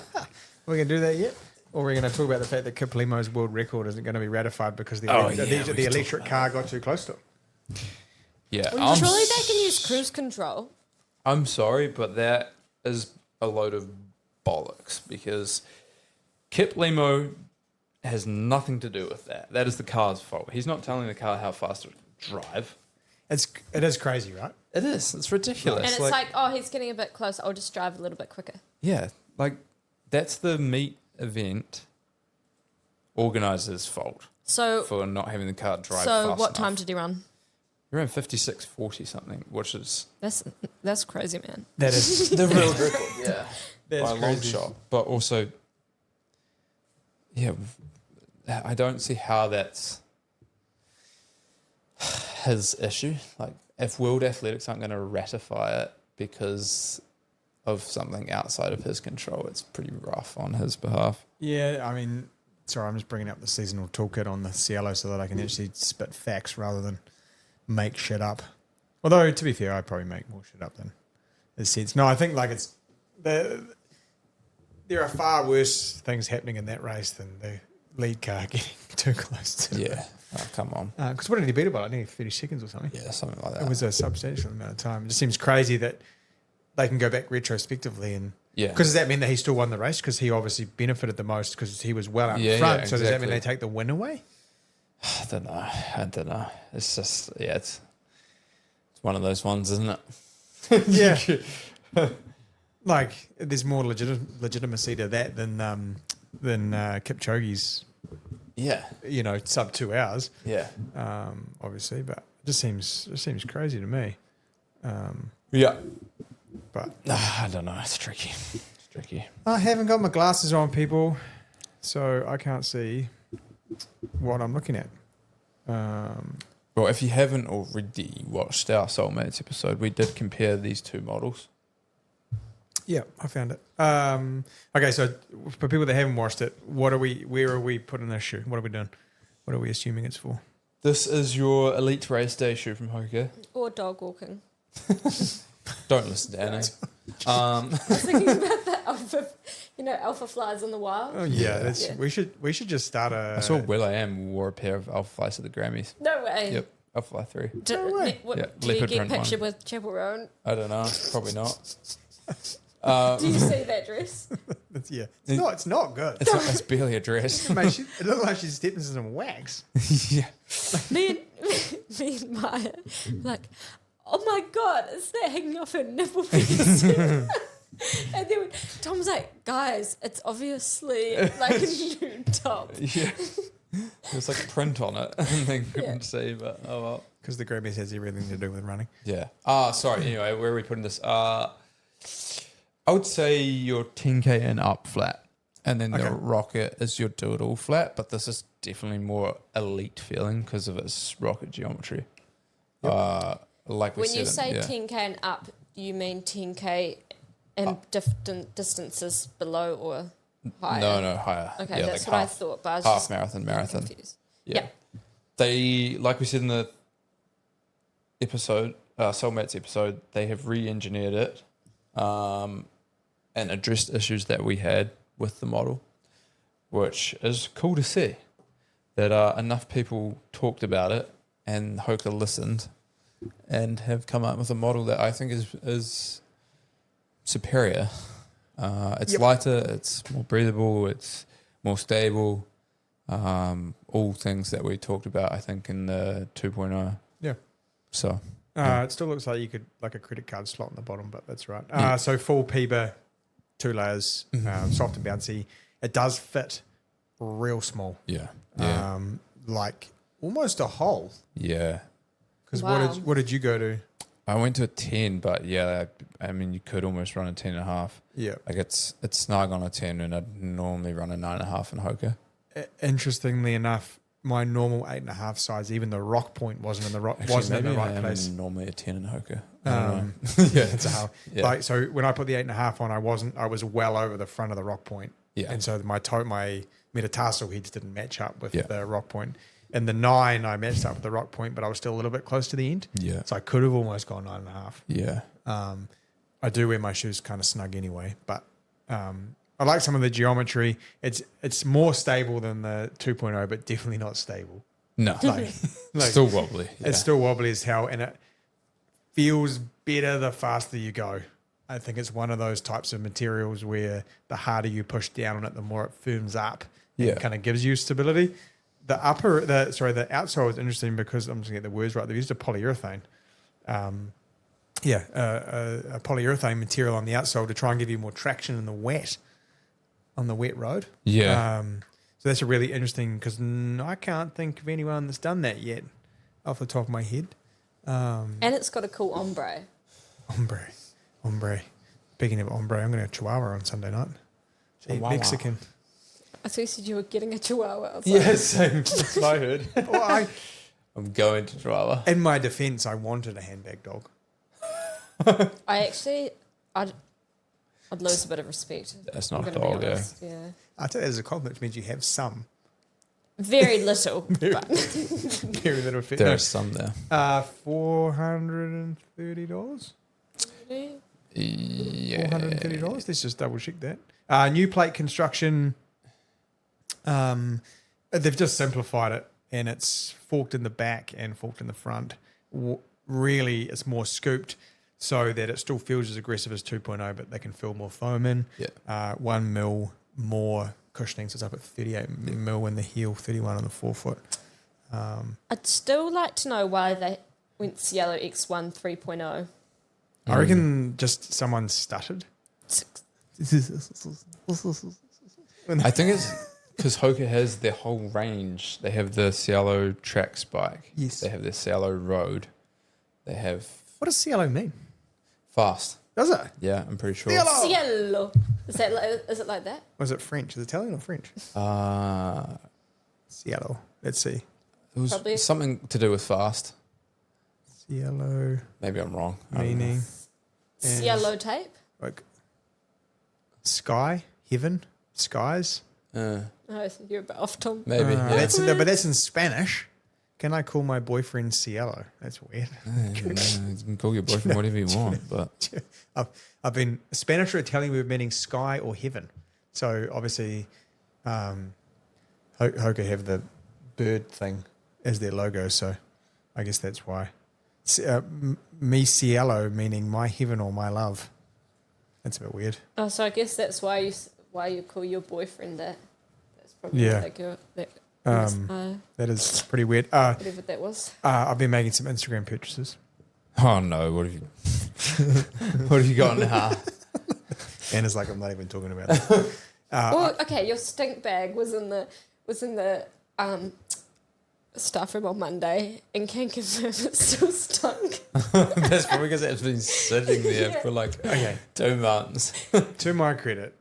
A: We're going to do that yet? Or we're going to talk about the fact that Kip Limo's world record isn't going to be ratified because the electric car got too close to him.
B: Yeah,
C: Well, surely they can use cruise control.
B: I'm sorry, but that is a load of bollocks because Kip Limo has nothing to do with that. That is the car's fault. He's not telling the car how fast to drive.
A: It is crazy, right?
B: It is. It's ridiculous.
C: And it's like, oh, he's getting a bit close. I'll just drive a little bit quicker.
B: Yeah, like that's the meet event organizer's fault
C: So,
B: for not having the car drive
C: so
B: fast
C: what time
B: enough.
C: did he run?
B: Around 56:40 something, which is
C: That's crazy, man.
A: That is
B: the real record. Yeah,
A: that's
B: by a long
A: crazy.
B: shot. But also, yeah, I don't see how that's his issue. Like, if World Athletics aren't going to ratify it because of something outside of his control, it's pretty rough on his behalf.
A: Yeah, I mean, sorry, I'm just bringing up the seasonal toolkit on the Cielo so that I can actually spit facts rather than make shit up. Although, to be fair, I probably make more shit up than it says. No, I think like it's there are far worse things happening in that race than the lead car getting too close to.
B: Yeah, oh, come on.
A: Because what did he beat it by? I think 30 seconds or something.
B: Yeah, something like that.
A: It was a substantial amount of time. It just seems crazy that they can go back retrospectively and.
B: Yeah.
A: Because does that mean that he still won the race? Because he obviously benefited the most because he was well out in
B: Yeah,
A: front.
B: yeah,
A: So does that mean
B: exactly.
A: they take the win away?
B: I don't know. It's just, yeah, it's one of those ones, isn't it?
A: Yeah. Like, there's more legitimacy to that than Kipchoge's,
B: Yeah.
A: sub 2 hours,
B: Yeah.
A: obviously. But it just seems crazy to me.
B: Yeah.
A: But
B: I don't know. It's tricky. It's tricky.
A: I haven't got my glasses on, people, so I can't see what I'm looking at.
B: Well, if you haven't already watched our Soulmates episode, we did compare these two models.
A: Yeah, I found it. Okay, so for people that haven't watched it, where are we putting this shoe? What are we doing? What are we assuming it's for?
B: This is your Elite Race Day shoe from Hoka.
C: Or dog walking.
B: Don't listen to Annie.
C: I was thinking about the alpha flies in the wild.
A: Oh yeah,
C: Yeah.
A: we should just start a.
B: I saw Will.i.am wore a pair of Alpha Flies at the Grammys.
C: No way.
B: Yep, Alpha Fly 3.
A: No way.
B: Yeah,
C: Do you
B: leopard
C: get
B: print
C: pictured
B: one.
C: with Chapel Roan?
B: I don't know. Probably not.
C: Do you see that dress?
A: It's not good.
B: It's barely a dress.
A: Mate, it looked like she stepped into some wax.
B: Yeah.
C: me and Maya, like, oh my God, is that hanging off her nipple piece? And then Tom's like, guys, it's obviously like a nude top.
B: Yeah. There's like a print on it and they couldn't see, but oh well.
A: Because the Grammys has everything to do with running.
B: Yeah. Sorry. Anyway, where are we putting this? I would say your 10K and up flat. And then the
A: Okay.
B: Rocket is your do it all flat, but this is definitely more elite feeling because of its rocket geometry. Like we
C: When
B: said,
C: you say
B: yeah.
C: 10K and up, do you mean 10K and different distances below or higher?
B: No, higher.
C: Okay,
B: Yeah,
C: that's
B: like
C: what I
B: half-
C: thought, but I was
B: half
C: just
B: marathon.
C: confused.
B: Yeah. They, like we said in the episode, Soulmates episode, they have re-engineered it and addressed issues that we had with the model, which is cool to see that enough people talked about it and Hoka listened and have come up with a model that I think is superior. It's lighter, it's more breathable, it's more stable. All things that we talked about, I think, in the 2.0.
A: Yeah.
B: So,
A: It still looks like you could like a credit card slot in the bottom, but that's right. So full PIBA, 2 layers, soft and bouncy. It does fit real small.
B: yeah.
A: Like almost a hole.
B: Yeah.
A: Because
C: Wow.
A: what did you go to?
B: I went to a 10, but yeah, I mean, you could almost run a 10.5.
A: Yeah.
B: Like it's snug on a 10, and I'd normally run a 9.5 in Hoka.
A: Interestingly enough, my normal 8.5 size, even the rock point wasn't in the right place.
B: Normally a 10 in Hoka. I don't know.
A: Yeah, it's a hell.
B: Yeah.
A: Like so, when I put the 8.5 on, I was well over the front of the rock point.
B: Yeah.
A: And so my metatarsal heads didn't match up with
B: Yeah.
A: the rock point. And the 9, I matched up with the rock point, but I was still a little bit close to the end.
B: Yeah.
A: So I could have almost gone 9.5.
B: Yeah.
A: I do wear my shoes kind of snug anyway, but I like some of the geometry. It's more stable than the 2.0, but definitely not stable.
B: No,
A: Like
B: still wobbly. Yeah.
A: it's still wobbly as hell, and it feels better the faster you go. I think it's one of those types of materials where the harder you push down on it, the more it firms up and kind of gives you stability. The outsole is interesting because I'm just going to get the words right. They've used a polyurethane. A polyurethane material on the outsole to try and give you more traction on the wet road.
B: Yeah.
A: So that's a really interesting because I can't think of anyone that's done that yet off the top of my head.
C: And it's got a cool ombre.
A: Ombre. Speaking of ombre, I'm going to have Chihuahua on Sunday night.
B: Chihuahua.
A: Mexican.
C: I thought you said you were getting a Chihuahua. I was
B: Yeah, same. That's what I heard.
A: Well,
B: I'm going to Chihuahua.
A: in my defense, I wanted a handbag dog.
C: I'd lose a bit of respect.
B: That's
C: I'm
B: not a
C: gonna be
B: dog, yeah.
C: honest. Yeah.
A: I tell you, as a compliment, which means you have some.
C: Very little. but
A: Very little fit.
B: There's some there.
A: $430.
B: Yeah.
A: $430. Let's just double check that. New plate construction. They've just simplified it, and it's forked in the back and forked in the front. Really, it's more scooped so that it still feels as aggressive as 2.0, but they can fill more foam in.
B: Yeah.
A: 1 mil more cushioning, so it's up at 38 mil in the heel, 31 on the forefoot.
C: I'd still like to know why they went Cielo X1 3.0.
A: I reckon just someone stuttered.
B: I think it's because Hoka has their whole range. They have the Cielo track spike.
A: Yes.
B: They have the Cielo road. They have
A: What does Cielo mean?
B: fast.
A: Does it?
B: Yeah, I'm pretty sure.
A: Cielo!
C: Cielo. Is it like that?
A: Was it French? Is it Italian or French? Cielo. Let's see.
B: It was
C: Probably.
B: something to do with fast.
A: Cielo
B: Maybe I'm wrong. I don't know.
A: meaning
C: Cielo tape?
A: like sky, heaven, skies.
C: Oh, you're a bit off, Tom.
B: Maybe. Yeah.
A: But that's in Spanish. Can I call my boyfriend Cielo? That's weird.
B: You can call your boyfriend whatever you want, but
A: I've been Spanish or Italian word meaning sky or heaven. So obviously, Hoka have the bird thing as their logo. So I guess that's why. Mi cielo meaning my heaven or my love. That's a bit weird.
C: Oh, so I guess that's why you call your boyfriend that. That's probably
A: Yeah.
C: what that girl,
A: That is pretty weird.
C: whatever that was.
A: I've been making some Instagram purchases.
B: oh no, what have you got now?
A: And it's like I'm not even talking about it.
C: Well, okay, your stink bag was in the staff room on Monday, and can confirm it still stunk.
B: That's probably because it's been sitting there for like 2 months.
A: To my credit,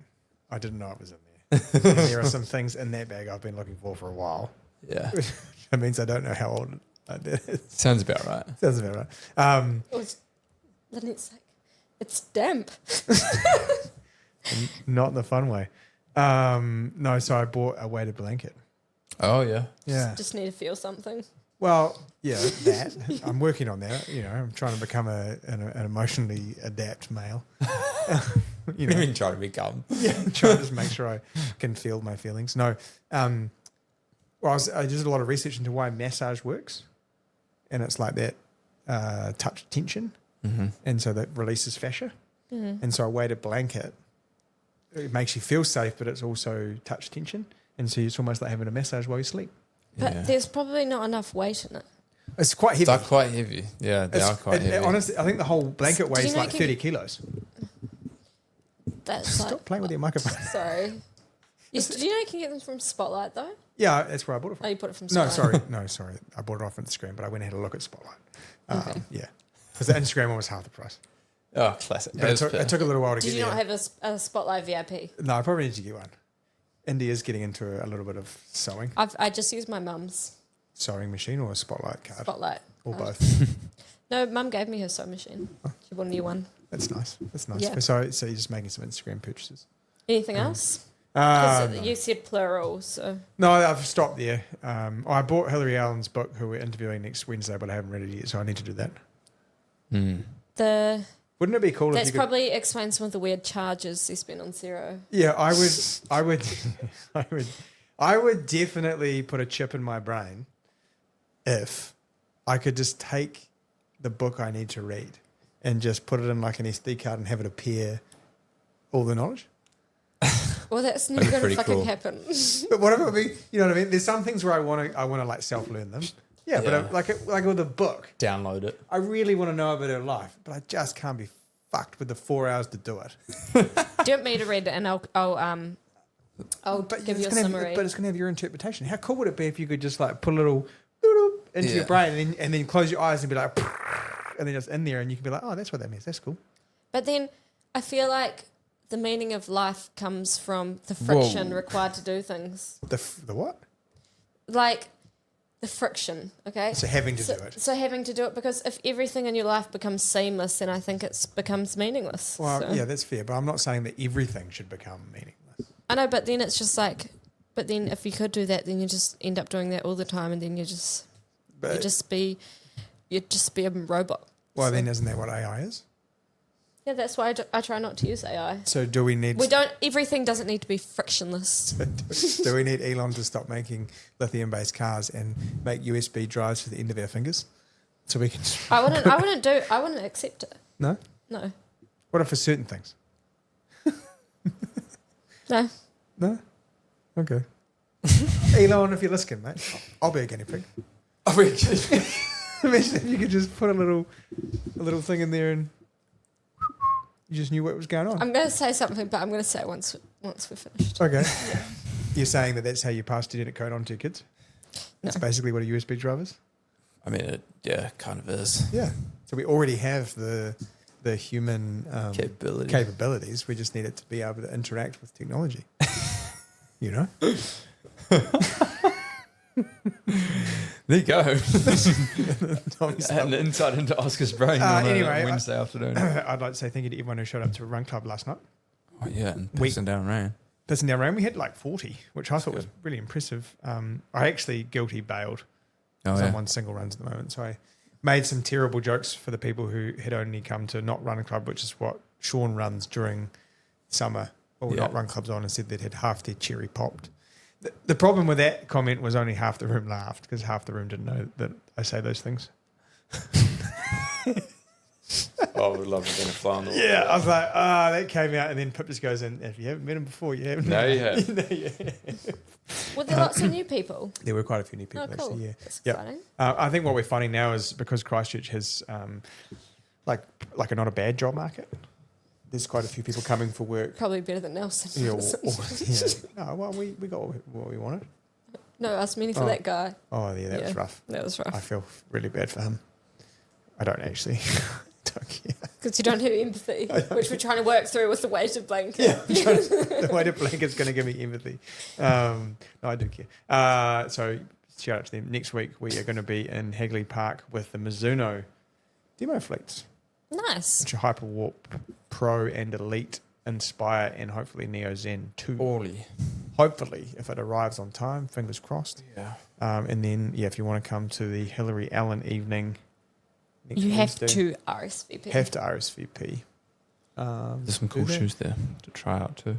A: I didn't know it was in there. And there are some things in that bag I've been looking for a while.
B: Yeah,
A: That means I don't know how old it is.
B: sounds about right.
A: Sounds about right.
C: Then it's like, it's damp.
A: Not in the fun way. No, so I bought a weighted blanket.
B: Oh yeah.
A: Yeah.
C: Just need to feel something.
A: Well, yeah, that. I'm working on that. You know, I'm trying to become an emotionally adept male.
B: You mean trying to become?
A: Yeah, trying to just make sure I can feel my feelings. No. Well, I did a lot of research into why massage works. And it's like that touch tension.
B: Mm-hmm.
A: And so that releases fascia. Mm-hmm. And so a weighted blanket, it makes you feel safe, but it's also touch tension. And so it's almost like having a massage while you sleep.
C: But there's probably not enough weight in it.
A: It's quite heavy.
B: They're quite heavy. Yeah, they are quite heavy.
A: Honestly, I think the whole blanket
C: Did
A: weighs
C: you know
A: like
C: you
A: 30 kilos.
C: That's
A: Stop
C: like,
A: playing with your microphone.
C: sorry. Did you know you can get them from Spotlight though?
A: Yeah, that's where I bought it from.
C: Oh, you put it from
A: No,
C: Spotlight.
A: sorry. I bought it off Instagram, but I went and had a look at Spotlight.
C: Okay.
A: Yeah. Because the Instagram one was half the price.
B: Oh, classic.
A: But it took a little while to
C: Did
A: get
C: you
A: there.
C: not have a Spotlight VIP?
A: No, I probably need to get one. India's getting into a little bit of sewing.
C: I just used my mum's
A: Sewing machine or a Spotlight card?
C: Spotlight.
A: Or both.
C: No, mum gave me her sewing machine. She bought a new one.
A: That's nice.
C: Yeah.
A: So you're just making some Instagram purchases?
C: Anything else? 'Cause
A: No.
C: you said plural, so.
A: No, I've stopped there. I bought Hilary Allen's book, who we're interviewing next Wednesday, but I haven't read it yet, so I need to do that.
B: Mm.
C: The
A: Wouldn't it be cool if
C: That's
A: you could...
C: probably explains some of the weird charges he spent on Cielo.
A: Yeah, I would, I would definitely put a chip in my brain if I could just take the book I need to read and just put it in like an SD card and have it appear all the knowledge.
C: Well, that's never
B: That'd
C: going
B: be
C: to
B: pretty
C: fucking
B: cool.
C: happen.
A: But whatever it be, you know what I mean? There's some things where I want to like self-learn them. Yeah,
B: Yeah.
A: but like with a book,
B: Download it.
A: I really want to know about her life, but I just can't be fucked with the 4 hours to do it.
C: Do you want me to read it and I'll
A: But
C: give you a
A: it's gonna
C: summary?
A: but it's going to have your interpretation. How cool would it be if you could just like put a little doodle into your
B: Yeah.
A: brain and then close your eyes and be like, and then just in there and you can be like, oh, that's what that means. That's cool.
C: But then I feel like the meaning of life comes from the friction required to do things.
A: The what?
C: Like the friction, okay?
A: So having to do it.
C: So having to do it, because if everything in your life becomes seamless, then I think it becomes meaningless.
A: Well,
C: So-
A: yeah, that's fair, but I'm not saying that everything should become meaningless.
C: I know, but then it's just like, but then if you could do that, then you just end up doing that all the time, and then you'd just be a robot.
A: Well,
C: So-
A: then isn't that what AI is?
C: Yeah, that's why I try not to use AI.
A: So do we need...
C: Everything doesn't need to be frictionless.
A: do we need Elon to stop making lithium-based cars and make USB drives for the end of our fingers? So we can...
C: I wouldn't accept it.
A: No?
C: No.
A: What if for certain things?
C: No.
A: No? Okay. Elon, if you're listening, mate, I'll be a guinea pig. Imagine if you could just put a little thing in there and you just knew what was going on.
C: I'm going to say something, but I'm going to say it once we're finished.
A: Okay. You're saying that that's how you pass genetic code on to your kids? That's
C: No.
A: basically what a USB drive is?
B: I mean, it kind of is.
A: Yeah. So we already have the human capabilities. We just need it to be able to interact with technology. You know?
B: There you go.
A: Obviously.
B: An insight into Oska's brain on
A: anyway,
B: a Wednesday afternoon.
A: I'd like to say thank you to everyone who showed up to Run Club last night.
B: Oh, yeah, and
A: We-
B: pissing down rain.
A: Pissing down rain, we had like 40, which I thought was really impressive. I actually guilty bailed.
B: Oh,
A: I'm
B: yeah.
A: on single runs at the moment, so I made some terrible jokes for the people who had only come to Not Run Club, which is what Sean runs during summer, or
B: Yeah.
A: Not Run Clubs on, and said they'd had half their cherry popped. The problem with that comment was only half the room laughed because half the room didn't know that I say those things.
B: Oh, I would love to be a fly on the wall.
A: Yeah, I was like, that came out, and then Pip just goes in. If you haven't met him before, you haven't.
B: No, you have.
A: No, you haven't.
C: Were there lots of new people?
A: There were quite a few new people
C: Oh, cool.
A: actually. Yeah,
C: That's
A: Yep.
C: exciting.
A: I think what we're finding now is because Christchurch has like a not a bad job market. There's quite a few people coming for work.
C: Probably better than Nelson.
A: Yeah, yeah. No, well, we got what we wanted.
C: No, I was meaning for that guy.
A: Oh, yeah, that was rough.
C: That was rough.
A: I feel really bad for him. I don't actually. Don't care.
C: Because you don't have empathy, which we're trying to work through with the weighted blanket.
A: Yeah, the weighted blanket's going to give me empathy. No, I do care. So shout out to them. Next week we are going to be in Hagley Park with the Mizuno demo fleets,
C: Nice.
A: which are Hyperwarp Pro and Elite, Inspire, and hopefully Neo Zen 2.
B: Orly.
A: Hopefully, if it arrives on time, fingers crossed.
B: Yeah.
A: And then, if you want to come to the Hillary Allen evening, next
C: You have
A: Wednesday,
C: to RSVP.
A: have to RSVP.
B: There's some cool
A: do that.
B: shoes there to try out too.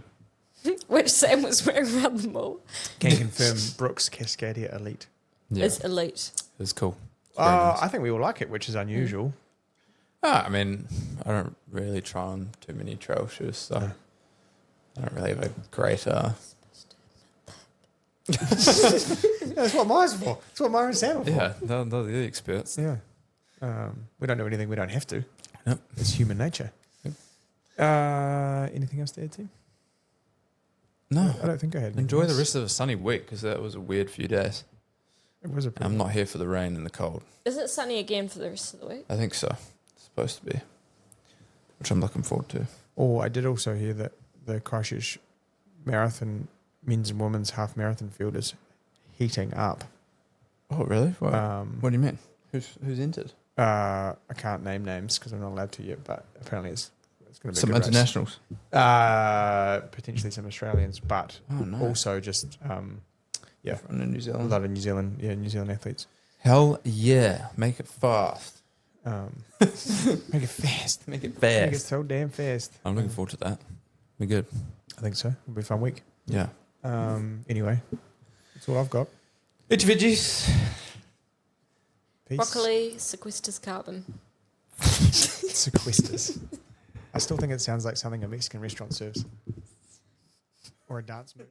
C: Which Sam was wearing around the mall.
A: Can confirm Brooks Cascadia Elite.
B: Yeah,
C: Is elite.
B: it's cool. It's very nice.
A: I think we all like it, which is unusual.
B: I mean, I don't really try on too many trail shoes, so
A: No.
B: I don't really have a great.
A: That's what mine's for. That's what mine and Sam are for.
B: Yeah, they're the experts.
A: Yeah. We don't do anything we don't have to.
B: Yep.
A: It's human nature.
B: Yep.
A: Anything else to add, Tim?
B: No,
A: I don't think I had. anything
B: enjoy the
A: else.
B: rest of a sunny week because that was a weird few days.
A: It was a
B: And
A: pretty
B: I'm not here for the rain and the cold.
C: Is it sunny again for the rest of the week?
B: I think so. It's supposed to be, which I'm looking forward to.
A: Oh, I did also hear that the Christchurch Marathon, men's and women's half marathon field is heating up.
B: Oh, really? What,
A: What
B: what do you mean? Who's entered?
A: I can't name names because I'm not allowed to yet, but apparently it's going to be
B: Some
A: a good race.
B: internationals.
A: Potentially some Australians, but
B: Oh, no.
A: also just yeah,
B: From New
A: a
B: Zealand.
A: lot of New Zealand athletes.
B: Hell yeah. Make it fast.
A: Make it fast.
B: Make it
A: Make it
B: fast.
A: so damn fast.
B: I'm looking forward to that. Be good.
A: I think so. It'll be a fun week.
B: Yeah.
A: Anyway, that's all I've got.
B: Eat your veggies.
A: Peace.
C: Broccoli sequesters carbon.
A: Sequesters. I still think it sounds like something a Mexican restaurant serves. Or a dance move.